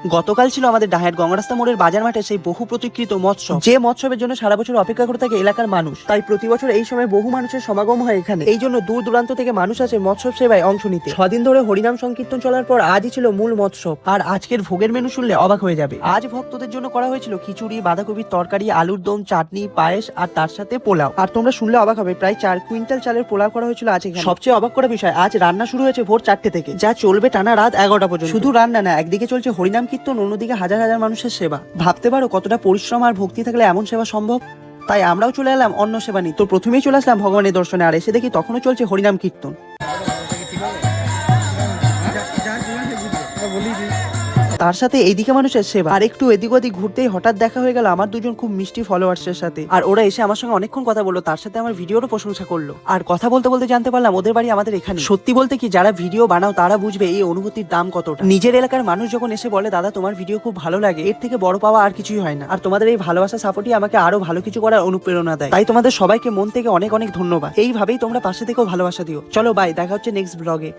গতকাল ছিল আমাদের ডাহার গঙ্গারাস্তা মোড়ের বাজার মাঠে সেই বহু প্রতীক্ষিত মৎসব, যে মৎসবের জন্য সারা বছর অপেক্ষা করে থাকে এলাকার মানুষ। তাই প্রতি বছর এই সময় বহু মানুষের সমাগম হয় এখানে। এই জন্য দূর দূরান্ত থেকে মানুষ আসে মৎসব সেবায় অংশ নিতে। 6 দিন ধরে হরিনাম সংকীর্তন চলার পর আজই ছিল মূল মৎসব। আর আজকের ভোগের মেনু শুনলে অবাক হয়ে যাবে। আজ ভক্তদের জন্য করা হয়েছিল খিচুড়ি, বাঁধাকপির তরকারি, আলুর দম, চাটনি, পায়েস আর তার সাথে পোলাও। আর তোমরা শুনলে অবাক হবে, প্রায় 4 কুইন্টাল চালের পোলাও করা হয়েছিল আজ এখানে। সবচেয়ে অবাক করা বিষয়, আজ রান্না শুরু হয়েছে ভোর 4টে থেকে, যা চলবে টানা রাত 11টা পর্যন্ত। শুধু রান্না না, একদিকে চলছে হরিনাম কীর্তন, অন্যদিকে হাজার হাজার মানুষের সেবা। ভাবতে পারো কতটা পরিশ্রম আর ভক্তি থাকলে এমন সেবা সম্ভব। তাই আমরাও চলে এলাম অন্য সেবা নিতে। তো প্রথমেই চলে আসলাম ভগবানের দর্শনে, আর এসে দেখি তখনও চলছে হরিনাম কীর্তন। তার সাথে এইদিকে মানুষের সেবা। আর একটু এদিক ওদিক ঘুরতেই হঠাৎ দেখা হয়ে গেল আমার দুজন খুব মিষ্টি ফলোয়ার্সের সাথে। আর ওরা এসে আমার সঙ্গে অনেকক্ষণ কথা বললো, তার সাথে আমার ভিডিওরও প্রশংসা করলো। আর কথা বলতে বলতে জানতে পারলাম ওদের বাড়ি আমাদের এখানে। সত্যি বলতে কি, যারা ভিডিও বানাও তারা বুঝবে এই অনুভূতির দাম কতটা। নিজের এলাকার মানুষ যখন এসে বলে দাদা তোমার ভিডিও খুব ভালো লাগে, এর থেকে বড় পাওয়া আর কিছুই হয় না। আর তোমাদের এই ভালোবাসা সাপোর্টই আমাকে আরো ভালো কিছু করার অনুপ্রেরণা দেয়। তাই তোমাদের সবাইকে মন থেকে অনেক অনেক ধন্যবাদ। এইভাবেই তোমরা পাশে থেকেও ভালোবাসা দিও। চলো বাই, দেখা হচ্ছে নেক্সট ব্লগে।